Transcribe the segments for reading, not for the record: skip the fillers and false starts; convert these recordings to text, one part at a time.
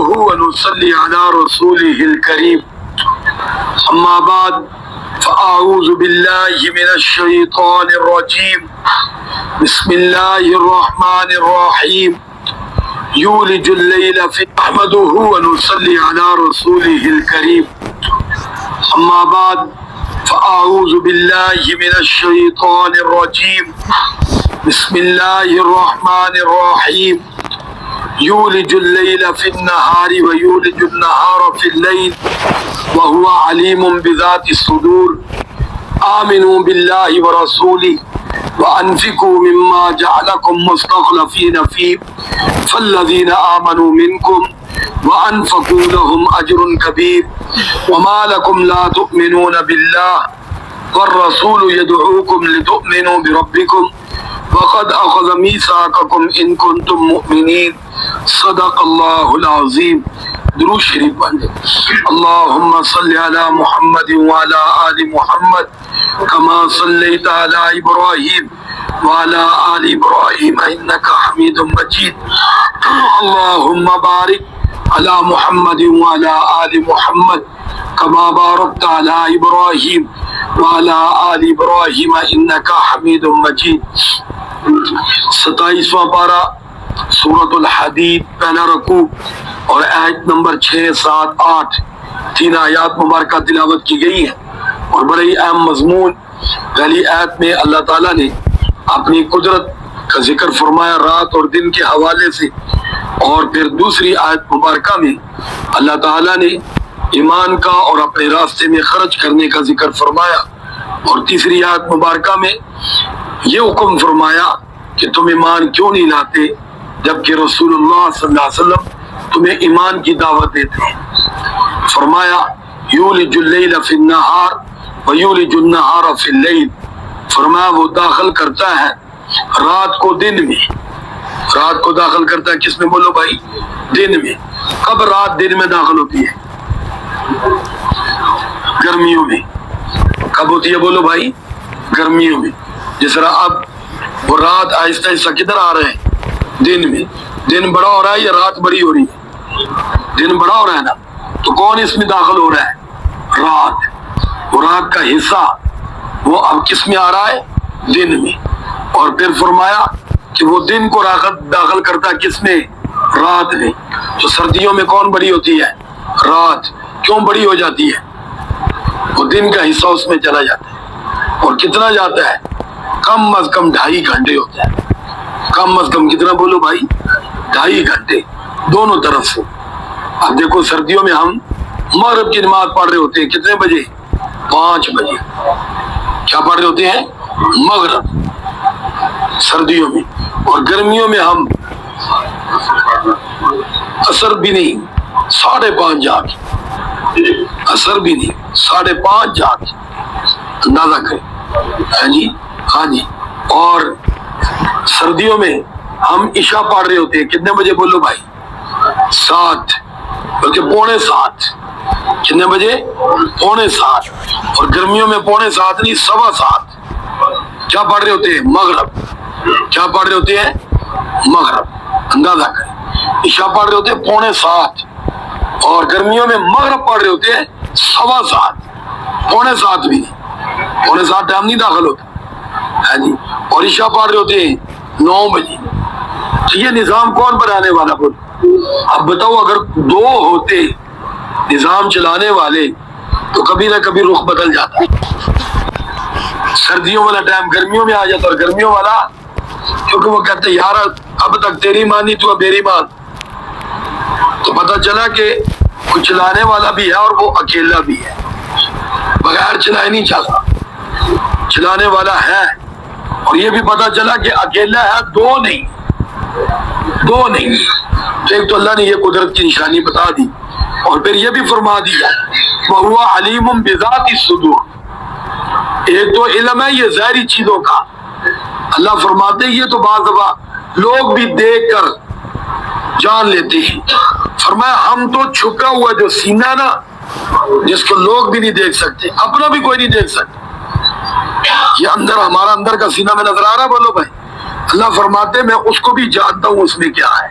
ونصلي على رسوله الكريم أما بعد فأعوذ بالله من الشيطان الرجيم بسم الله الرحمن الرحيم يولج الليل في نحمده ونصلي على رسوله الكريم أما بعد فأعوذ بالله من الشيطان الرجيم بسم الله الرحمن الرحيم يولج الليل في النهار ويولج النهار في الليل وهو عليم بذات الصدور آمنوا بالله ورسوله وأنفقوا مما جعلكم مستخلفين فيه فالذين آمنوا منكم وأنفقوا لهم أجر كبير وما لكم لا تؤمنون بالله والرسول يدعوكم لتؤمنوا بربكم وقد أخذ ميثاقكم إن كنتم مؤمنين صدق الله العظيم. درود شریف پڑھیں. اللهم صل على محمد وعلى آل محمد كما صليت على إبراهيم وعلى آل إبراهيم إنك حميد مجيد. اللهم بارك على محمد وعلى آل محمد كما باركت على إبراهيم وعلى آل إبراهيم إنك حميد مجيد. 27واں پارہ سورۃ الحدید پہلا رکوع اور آیت نمبر 6، 7، 8 تین آیات مبارکہ تلاوت کی گئی ہیں اور بڑے ہی اہم مضمون. پہلی آیت میں اللہ تعالیٰ نے اپنی قدرت کا ذکر فرمایا رات اور دن کے حوالے سے، اور پھر دوسری آیت مبارکہ میں اللہ تعالیٰ نے ایمان کا اور اپنے راستے میں خرچ کرنے کا ذکر فرمایا، اور تیسری آیت مبارکہ میں یہ حکم فرمایا کہ تم ایمان کیوں نہیں لاتے جبکہ رسول اللہ صلی اللہ علیہ وسلم تمہیں ایمان کی دعوت دیتے ہیں. فرمایا یولج اللیل فی النہار ویولج النہار فی اللیل، فرمایا وہ داخل کرتا ہے رات کو دن میں. رات کو داخل کرتا ہے کس میں بولو بھائی؟ دن میں. کب رات دن میں داخل ہوتی ہے؟ گرمیوں میں. کب ہوتی ہے بولو بھائی؟ گرمیوں میں. جس طرح اب وہ رات آہستہ آہستہ کدھر آ رہے ہیں؟ دن میں. دن بڑا ہو رہا ہے یا رات بڑی ہو رہی ہے؟ دن بڑا ہو رہا ہے نا، تو کون اس میں داخل ہو رہا ہے؟ رات. وہ رات کا حصہ وہ اب کس میں آ رہا ہے؟ دن میں. اور پھر فرمایا کہ وہ دن کو داخل کرتا ہے کس میں؟ رات میں. تو سردیوں میں کون بڑی ہوتی ہے؟ رات. کیوں بڑی ہو جاتی ہے؟ وہ دن کا حصہ اس میں چلا جاتا ہے. اور کتنا جاتا ہے؟ کم از کم 2.5 گھنٹے ہوتا ہے. کم از کم کتنا بولو بھائی؟ 2.5 گھنٹے دونوں طرف سے. اب دیکھو سردیوں میں ہم مغرب کی نماز پڑھ رہے ہوتے ہیں کتنے بجے؟ 5 بجے. کیا پڑھ رہے ہوتے ہیں؟ مغرب سردیوں میں. اور گرمیوں میں ہم عصر بھی نہیں 5:30 جا کے، عصر بھی نہیں 5:30 جا کے اندازہ کریں. ہاں جی ہاں جی. اور سردیوں میں ہم عشاء پڑھ رہے ہوتے ہیں کتنے بجے بولو بھائی؟ 7 بلکہ 6:45. کتنے بجے؟ 6:45. اور گرمیوں میں 6:45 نہیں 7:15. کیا پڑھ رہے ہوتے ہیں؟ مغرب. کیا پڑھ رہے ہوتے ہیں؟ مغرب. اندازہ کریں. عشاء پڑھ رہے ہوتے ہیں 6:45 اور گرمیوں میں مغرب پڑھ رہے ہوتے ہیں 7:15. 6:45 بھی نہیں. 6:45 ٹائم نہیں داخل ہوتا. ہاں جی. اور عشاء پڑھ رہے ہوتے ہیں 9 بجے. تو یہ نظام کون بنانے والا بول؟ اب بتاؤ اگر 2 ہوتے نظام چلانے والے تو کبھی نہ کبھی رخ بدل جاتا. سردیوں والا ٹائم گرمیوں میں آ جاتا اور گرمیوں والا کیونکہ وہ کہتے یار اب تک تیری مانی تو اب میری مان. تو پتہ چلا کہ کوئی چلانے والا بھی ہے اور وہ اکیلا بھی ہے. بغیر چلائے نہیں چلتا. چلانے والا ہے. اور یہ بھی پتہ چلا کہ اکیلا ہے، 2 نہیں. ایک تو اللہ نے یہ قدرت کی نشانی بتا دی اور پھر یہ بھی فرما دیا وَهُوَ عَلِيمٌ بِذَاتِ الصُّدُورِ. ایک تو علم ہے یہ ظاہری چیزوں کا. اللہ فرماتے ہیں یہ تو بعض دفعہ لوگ بھی دیکھ کر جان لیتے ہیں. فرمایا ہم تو چھپا ہوا جو سینہ نا جس کو لوگ بھی نہیں دیکھ سکتے، اپنا بھی کوئی نہیں دیکھ سکتا، یہ اندر ہمارا اندر کا سینہ میں نظر آ رہا. بولو بھائی. اللہ فرماتے میں اس کو بھی جانتا ہوں اس میں کیا ہے.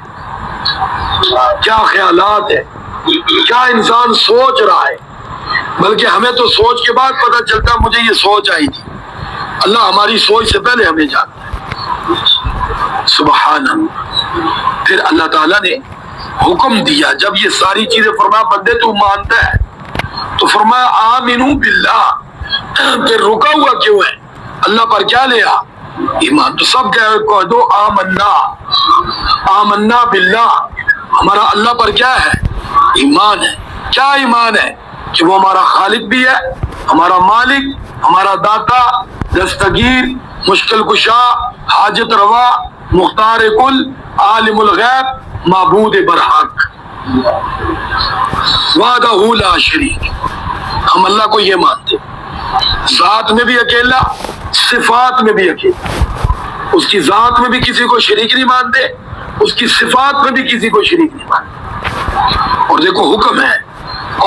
کیا خیالات ہے، کیا انسان سوچ رہا ہے، بلکہ ہمیں تو سوچ کے بعد پتہ چلتا مجھے یہ سوچ آئی تھی، اللہ ہماری سوچ سے پہلے ہمیں جانتا ہے، سبحان اللہ۔ پھر اللہ تعالیٰ نے حکم دیا، جب یہ ساری چیزیں فرمایا بندے تو مانتا ہے، تو فرمایا آمنو باللہ، پھر رکا ہوا کیوں ہے؟ اللہ پر کیا لیا؟ ایمان۔ تو سب کہہ دو آمنا، آمنا باللہ، ہمارا اللہ پر کیا ہے؟ ایمان ہے۔ کیا ایمان ہے؟ کہ وہ ہمارا خالق بھی ہے، ہمارا مالک، ہمارا داتا، دستگیر، مشکل کشا، حاجت روا، مختار کل، عالم الغیب، معبود برحق، وحدہ لا شریک۔ ہم اللہ کو یہ مانتے، ذات میں بھی اکیلا، صفات میں بھی اکیلا، اس کی ذات میں بھی کسی کو شریک نہیں مانتے، اس کی صفات میں بھی کسی کو شریک نہیں مانتے۔ اور دیکھو حکم ہے،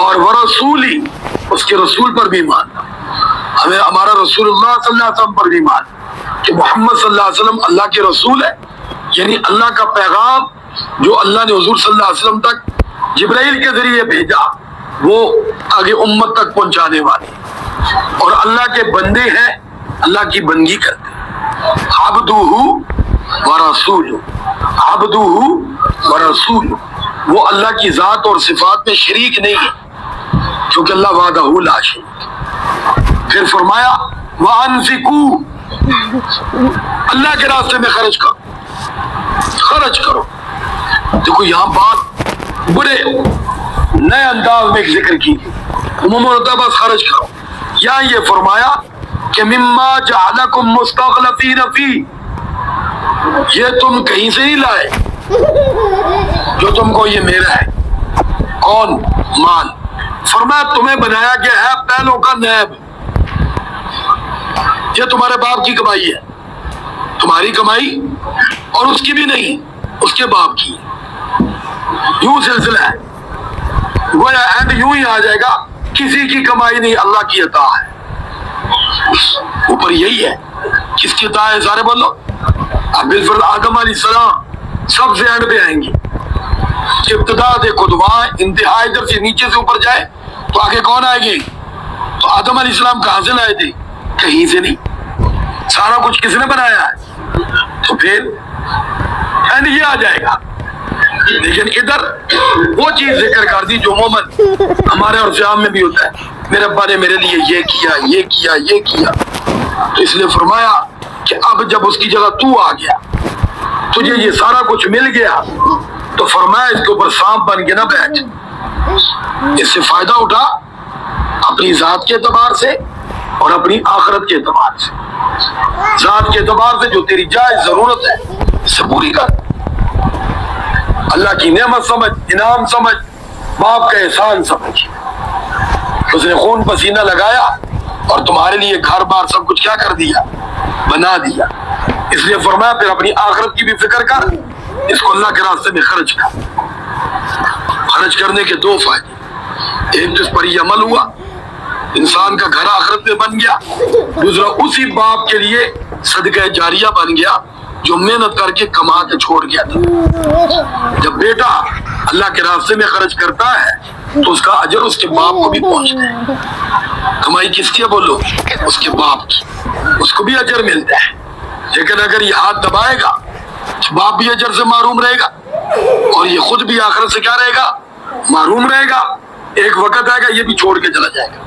اور ورسولی، اس کے رسول پر بھی ماننا، ہمیں ہمارا رسول اللہ صلی اللہ علیہ وسلم پر بھی ماننا کہ محمد صلی اللہ علیہ وسلم اللہ کے رسول ہے، یعنی اللہ کا پیغام جو اللہ نے حضور صلی اللہ علیہ وسلم تک جبرائیل کے ذریعے بھیجا وہ آگے امت تک پہنچانے والے، اور اللہ کے بندے ہیں، اللہ کی بندگی کرتے ہیں۔ عبدہ ورسولہ، عبدہ ورسولہ، وہ اللہ کی ذات اور صفات میں شریک نہیں ہے کیونکہ اللہ وحدہ لا شریک۔ پھر فرمایا وَأَنفِقُوا، اللہ کے راستے میں خرچ کرو، خرچ کرو۔ دیکھو یہاں بات بڑے نئے انداز میں ذکر کی، عموماً ہوتا ہے بس خرچ کرو، یہاں یہ فرمایا کہ مما جعلکم مستخلفین فی، یہ تم کہیں سے نہیں لائے جو تم کو یہ میرا ہے۔ کون؟ مال۔ فرمایا تمہیں بنایا گیا ہے پہلوں کا نیب، یہ تمہارے باپ کی کمائی ہے، تمہاری کمائی اور اس کی بھی نہیں، اس کے باپ کی، یوں سلسلہ ہے، گویا اینڈ یوں ہی آ جائے گا، کسی کی کمائی نہیں، اللہ کی عطا ہے۔ اوپر یہی ہے، کس کی عطا ہے؟ سارے بولو۔ اب بالفرض آدم علیہ السلام سب سے اینڈ پہ آئیں گے، ابتدا دیکھو تو وہاں انتہا ادھر سے نیچے سے اوپر جائے تو آگے کون آئے گے؟ تو آدم علیہ السلام کہاں سے لائے تھے؟ کہیں سے نہیں، سارا کچھ کس نے بنایا ہے؟ تو پھر اینڈ یہ آ جائے گا۔ لیکن ادھر وہ چیز ذکر کر دی جو عموماً ہمارے اور عام میں بھی ہوتا ہے، میرے ابا نے میرے لیے یہ کیا، یہ کیا، یہ کیا، تو اس لیے فرمایا کہ اب جب اس کی جگہ تو آ گیا، تجھے یہ سارا کچھ مل گیا، تو فرمایا اس کے اوپر سانپ بن کے نہ بیٹھ، اس سے فائدہ اٹھا اپنی ذات کے اعتبار سے اور اپنی آخرت کے اعتبار سے۔ ذات کے اعتبار سے جو تیری جائز ضرورت ہے اس سے پوری کر، اللہ کی نعمت سمجھ، انعام سمجھ، باپ کا احسان سمجھ، اس نے خون پسینہ لگایا اور تمہارے لیے گھر بار سب کچھ کیا کر دیا؟ بنا دیا۔ اس لیے فرمایا پھر اپنی آخرت کی بھی فکر کر، اس کو اللہ کے راستے میں خرچ کر۔ خرچ کرنے کے دو فائدے، ایک تو اس پر یہ عمل ہوا، انسان کا گھر آخرت میں بن گیا، دوسرا اسی باپ کے لیے صدقہ جاریہ بن گیا جو محنت کر کے کما کے چھوڑ گیا تھا۔ جب بیٹا اللہ کے راستے میں خرچ کرتا ہے تو اس کا اجر اس کے باپ کو بھی پہنچتا ہے۔ کمائی کس کی ہے بولو؟ اس کے باپ کی، اس کو بھی اجر ملتا ہے، لیکن اگر یہ ہاتھ دبائے گا تو باپ بھی اجر سے محروم رہے گا اور یہ خود بھی آخرت سے کیا رہے گا؟ محروم رہے گا۔ ایک وقت آئے گا یہ بھی چھوڑ کے چلا جائے گا،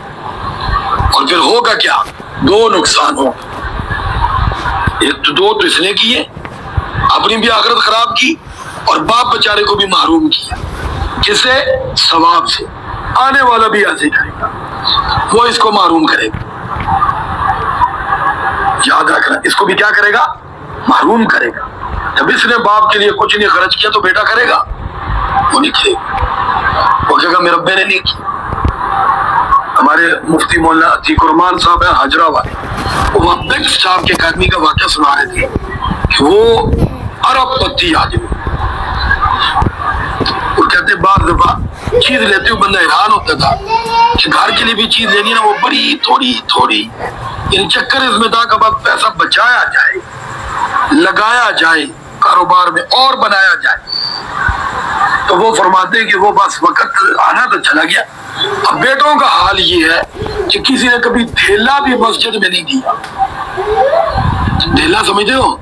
اور پھر ہوگا کیا؟ دو نقصان ہوگا۔ ایک تو دو تو اس نے کیے، اپنی بھی آخرت خراب کی اور باپ بیچارے کو بھی محروم کیا، کسے؟ ثواب سے۔ آنے والا بھی ایسے کرے گا، وہ اس کو محروم کرے گا، یاد رکھنا، اس کو بھی کیا کرے گا؟ محروم کرے گا۔ جب اس نے باپ کے لیے کچھ نہیں خرچ کیا تو بیٹا کرے گا؟ وہ نہیں کرے گا، وہ کہے گا میرے ابے نے نہیں کیا۔ ہمارے مفتی مولانا عتیق الرحمان صاحب ہیں حجرہ والے، وہ بیکس صاحب کے ایک آدمی کا واقعہ سنا رہے تھے کہ وہ ارب پتی آدمی، وہ کہتے بعض دفعہ چیز لیتے ہوئے بندہ حیران ہوتا تھا کہ گھر کے لیے بھی چیز لینی نا، وہ بڑی تھوڑی تھوڑی، یعنی چکر اس میں تھا کہ اب پیسہ بچایا جائے، لگایا جائے کاروبار میں اور بنایا جائے۔ تو وہ فرماتے ہیں کہ وہ بس وقت آنا تو چلا گیا. اب بیٹوں کا حال یہ ہے کہ کسی نے کبھی دھیلا بھی مسجد میں نہیں دیا. دھیلا سمجھتے ہو؟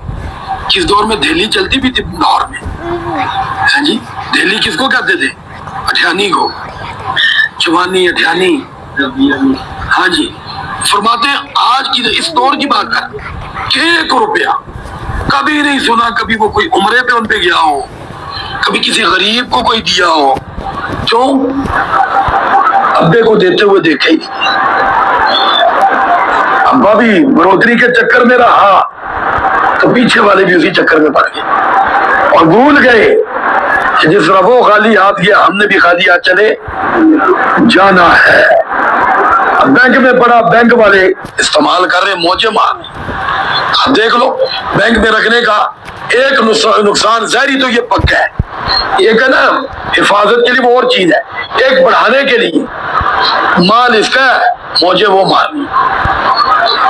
کس دور میں دھیلی چلتی بھی تھی لاہور میں. ہاں جی, دھیلی کس کو کہتے تھے؟ اٹھیانی کو, چوانی اٹھیانی. ہاں جی, فرماتے ہیں آج کی اس دور کی بات کر کہ 1 روپیہ کبھی نہیں سنا کبھی وہ کوئی عمرے پہ ان پہ گیا ہو, کبھی کسی غریب کو کوئی دیا ہو. کیوں؟ ابے کو دیتے ہوئے دیکھے ہی. ابا بھی بڑھوتری کے چکر میں رہا تو پیچھے والے بھی اسی چکر میں پڑ گئے اور بھول گئے کہ جس طرح وہ خالی ہاتھ گیا ہم نے بھی خالی ہاتھ چلے جانا ہے. اب بینک میں پڑا, بینک والے استعمال کر رہے موجے مار. اب دیکھ لو, بینک میں رکھنے کا ایک نقصان ظاہری تو یہ پکا ہے, ایک ہے نا حفاظت کے لیے وہ اور چیز ہے, ایک بڑھانے کے لیے مال اس کا ہے, موجے وہ مار.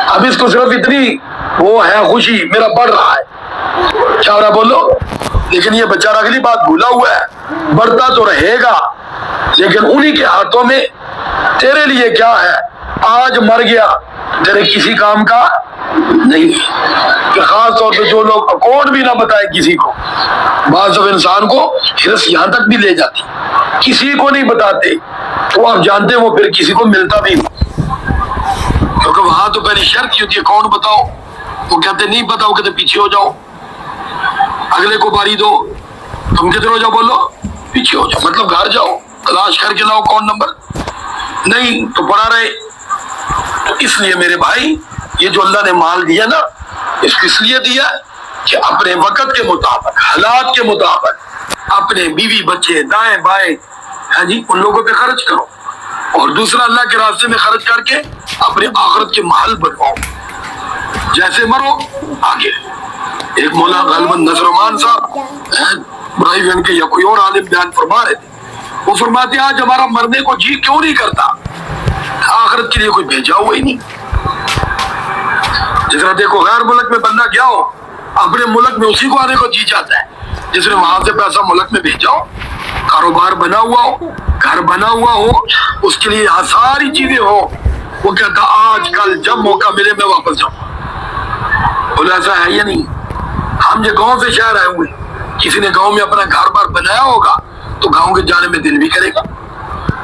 اب اس کو صرف اتنی وہ ہے خوشی میرا بڑھ رہا ہے, چارہ بولو, لیکن یہ بیچارہ اگلی بات بھولا ہوا ہے, بڑھتا تو رہے گا لیکن انہی کے ہاتھوں میں تیرے لیے کیا ہے, آج مر گیا تیرے کسی کام کا نہیں. کہ خاص طور پہ جو لوگ اکاؤنٹ بھی نہ بتائے کسی کو, بعض جب انسان کو ہرس یہاں تک بھی لے جاتی, کسی کو نہیں بتاتے تو آپ جانتے ہیں وہ پھر کسی کو ملتا بھی نہیں, کیونکہ وہاں تو پہلی شرط کی ہوتی ہے اکاؤنٹ بتاؤ, وہ کہتے نہیں پتا, وہ کہتے پیچھے ہو جاؤ, اگلے کو باری دو, تم کدھر ہو جاؤ, بولو پیچھے ہو جاؤ, مطلب گھر جاؤ تلاش کر کے لاؤ اکاؤنٹ نمبر, نہیں تو پڑا رہے. تو اس لیے میرے بھائی یہ جو اللہ نے مال دیا نا, اس کو اس لیے دیا کہ اپنے وقت کے مطابق, حالات کے مطابق اپنے بیوی بچے دائیں بائیں ہاں جی ان لوگوں پہ خرچ کرو, اور دوسرا اللہ کے راستے میں خرچ کر کے اپنے آخرت کے محل بنواؤ. جیسے مرو آگے. ایک مولانا غالباً نظرمان صاحب برائی کے یا کوئی اور عالم بیان فرما رہے تھے, وہ فرماتے ہیں آج ہمارا مرنے کو جی کیوں نہیں کرتا, آخرت کے لیے کوئی بھیجا ہوا ہی نہیں. جس طرح دیکھو غیر ملک میں بندہ گیا ہو, اپنے ملک میں اسی کو آنے کو جی چاہتا ہے, جس نے وہاں سے پیسہ ملک میں بھیجا ہو, کاروبار بنا ہوا ہو, گھر بنا ہوا ہو, اس کے لیے ساری چیزیں ہو, وہ کہتا آج کل جب موقع ملے میں واپس جاؤں. بولا ایسا ہے یا نہیں؟ ہم جو گاؤں سے شہر آئے ہوئے, کسی نے گاؤں میں اپنا گھر بار بنایا ہوگا تو گاؤں کے جانے میں دل بھی کرے گا,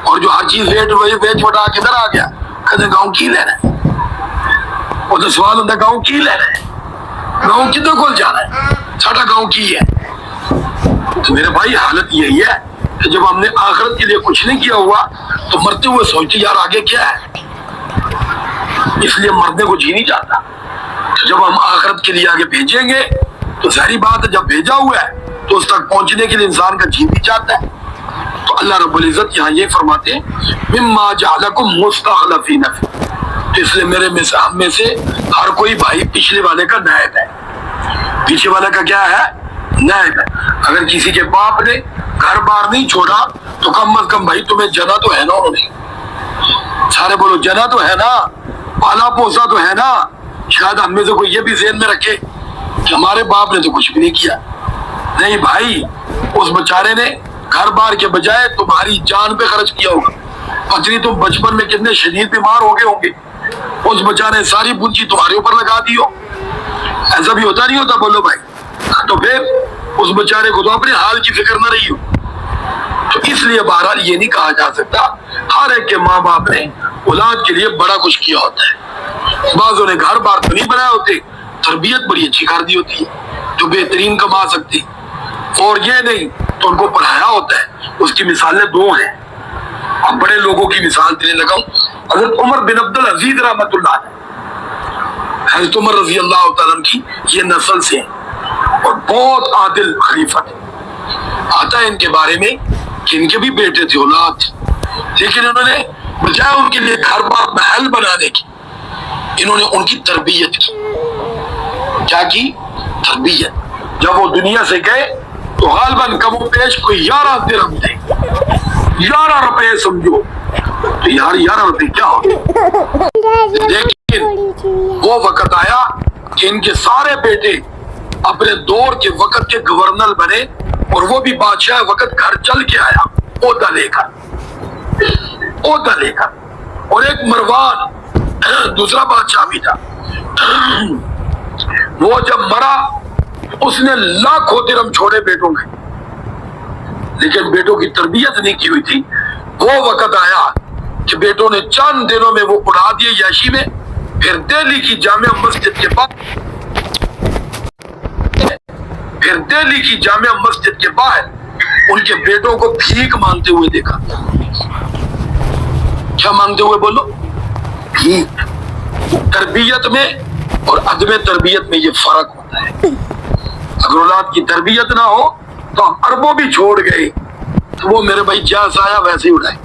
اور جو ہر چیز ویچ وٹا کے ادھر آ گیا کہتے گاؤں کی لینا ہے. وہ تو سوال ہوتا ہے گاؤں کی لینا ہے, گاؤں کدھر کول جانا ہے, ساڈا گاؤں کی ہے. تو میرے بھائی حالت یہی ہے کہ جب ہم نے آخرت کے لیے کچھ نہیں کیا ہوا تو مرتے ہوئے سوچتے یار آگے کیا ہے, اس لیے مرنے کو جی نہیں چاہتا. جب ہم آخرت کے لیے آگے بھیجیں گے تو ظاہری بات ہے جب بھیجا ہوا ہے تو اس تک پہنچنے کے لیے انسان کا جی بھی چاہتا ہے. تو اللہ رب العزت یہاں یہ فرماتے ہیں مما جعلکم مستخلفین فی, تو اس لیے میرے میں سے ہم میں سے ہر کوئی بھائی پچھلے والے کا نائب ہے. پیچھے والے کا کیا ہے؟ نائب ہے. اگر کسی کے باپ نے گھر بار نہیں چھوڑا تو کم از کم بھائی تمہیں جنا تو ہے نا, انہوں نے سارے بولو جنا تو ہے نا, پالا پوسا تو ہے نا. شاید ہم میں سے کوئی یہ بھی ذہن میں رکھے کہ ہمارے باپ نے تو کچھ بھی نہیں کیا. نہیں بھائی, اس بیچارے نے گھر بار کے بجائے تمہاری جان پہ خرچ کیا ہوگا. پتری تم بچپن میں کتنے شدید بیمار ہو گئے ہوں گے, اس بیچارے ساری پونجی تمہارے اوپر لگا دی ہو. ایسا بھی ہوتا نہیں ہوتا, بولو بھائی. تو پھر اس بیچارے کو تو اپنے حال کی فکر نہ رہی ہو. تو اس لیے بہرحال یہ نہیں کہا جا سکتا ہر ایک کے ماں باپ نے اولاد کے لیے بڑا کچھ کیا ہوتا ہے. بعضوں نے گھر بار تو نہیں بنایا ہوتے, تربیت بڑی اچھی کر دی ہوتی ہے جو بہترین کما سکتی, اور یہ نہیں تو ان کو پڑھایا ہوتا ہے. اس کی مثالیں 2 ہیں. اب بڑے لوگوں کی مثال دینے لگا ہوں. حضرت عمر بن عبد العزیز رحمۃ اللہ علیہ, حضرت عمر رضی اللہ تعالیٰ کی یہ نسل سے اور بہت عادل خلیفہ تھے. آتا ہے ان کے بارے میں کہ ان کے بھی بیٹے تھے, اولاد, لیکن انہوں نے بجائے ان کے لیے گھر بار محل بنانے کی انہوں نے ان کی تربیت کی. کیا کی؟ تربیت. جب وہ دنیا سے گئے تو غالباً کم و پیش کوئی 11 درہم تھے, 11 روپے سمجھو. تو یار 11 روپے کیا ہوتے, لیکن وہ وقت آیا کہ ان کے سارے بیٹے اپنے دور کے وقت کے گورنر بنے اور وہ بھی بادشاہ وقت گھر چل کے آیا عہدہ لے کر، اور ایک مروان دوسرا بادشاہ بھی تھا، وہ جب مرا اس نے لاکھوں درہم چھوڑے بیٹوں کے، لیکن بیٹوں کی تربیت نہیں کی ہوئی تھی۔ وہ وقت آیا کہ بیٹوں نے چند دنوں میں وہ اڑا دیے یاشی میں۔ پھر دہلی کی جامع مسجد کے باہر ان کے بیٹوں کو بھیک مانگتے ہوئے دیکھا۔ کیا مانگتے ہوئے بولو؟ بھیک۔ تربیت میں اور عدم تربیت میں یہ فرق ہوتا ہے۔ اگر اولاد کی تربیت نہ ہو تو ہم اربوں بھی چھوڑ گئے تو وہ میرے بھائی جیسا آیا ویسے ہی اڑائے۔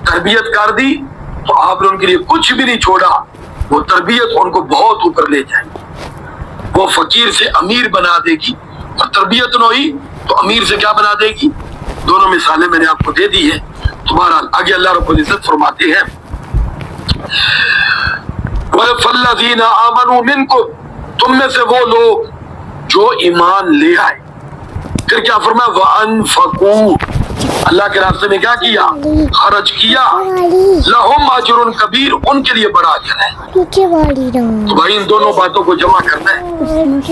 تربیت کر دی تو آپ نے ان کے لیے کچھ بھی نہیں چھوڑا، وہ تربیت ان کو بہت اوپر لے جائے گی۔ وہ فقیر سے امیر بنا دے گی، اور تربیت نہ ہوئی تو امیر سے کیا بنا دے گی؟ دونوں مثالیں میں نے آپ کو دے دی ہیں۔ تمہارا آگے اللہ رب العزت فرماتے ہیں وَالَّذِينَ آمَنُوا مِنْكُمْ، تم میں سے وہ لوگ جو ایمان لے آئے۔ پھر کیا فرمایا؟ وَأَنفَقُوا، اللہ کے راستے میں کیا کیا؟ خرچ کیا۔ لَهُمْ أَجْرٌ كَبِيرٌ، ان کے لیے بڑا اجر ہے۔ تو بھائی ان دونوں باتوں کو جمع کرنا ہے،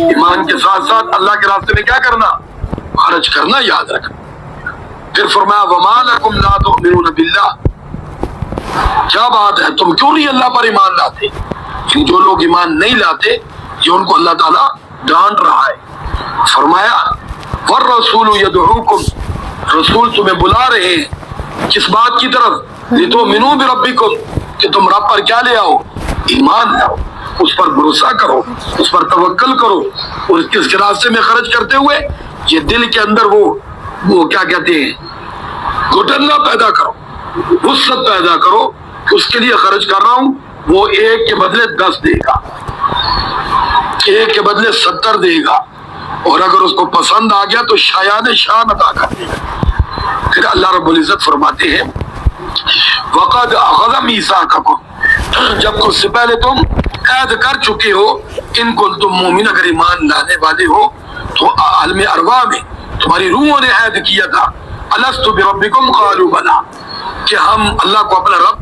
ایمان کے ساتھ ساتھ اللہ کے راستے میں کیا کرنا؟ خرچ کرنا، یاد رکھنا۔ پھر فرمایا وَمَا لَكُمْ لَا تُؤْمِنُونَ بِاللَّهِ، کیا بات ہے تم کیوں نہیں اللہ پر ایمان لاتے؟ جو لوگ ایمان نہیں لاتے یہ ان کو اللہ تعالیٰ ڈانٹ رہا ہے۔ فرمایا وَالرَّسُولُ يَدْعُوكُمْ، رسول تمہیں بلا رہے ہیں کس بات کی طرف؟ لِتُؤْمِنُوا بِرَبِّكُمْ، کہ تم رب پر کیا لے آؤ؟ ایمان لاؤ، اس پر بھروسہ کرو، اس پر توکل کرو، اور اس کے راستے میں خرچ کرتے ہوئے یہ دل کے اندر وہ کیا کہتے ہیں، گھٹن پیدا کرو، وسعت پیدا کرو کہ اس کے لیے خرچ کر رہا ہوں، وہ 1 کے بدلے 10 دے گا، 1 کے بدلے 70 دے گا، اور اگر اس کو پسند آ گیا تو شایان شان عطا کر دے گا۔ پھر اللہ رب العزت فرماتے ہیں وَقَدْ أَخَذَ مِيثَاقَكُمْ، جب اس سے پہلے تم عہد کر چکے ہو، ان کو تم مومن اگر ایمان لانے والے ہو تو عالم ارواح میں تمہاری روحوں نے عہد کیا تھا، أَلَسْتُ بِرَبِّكُمْ قَالُوا بَلَىٰ، کہ ہم اللہ کو اپنا رب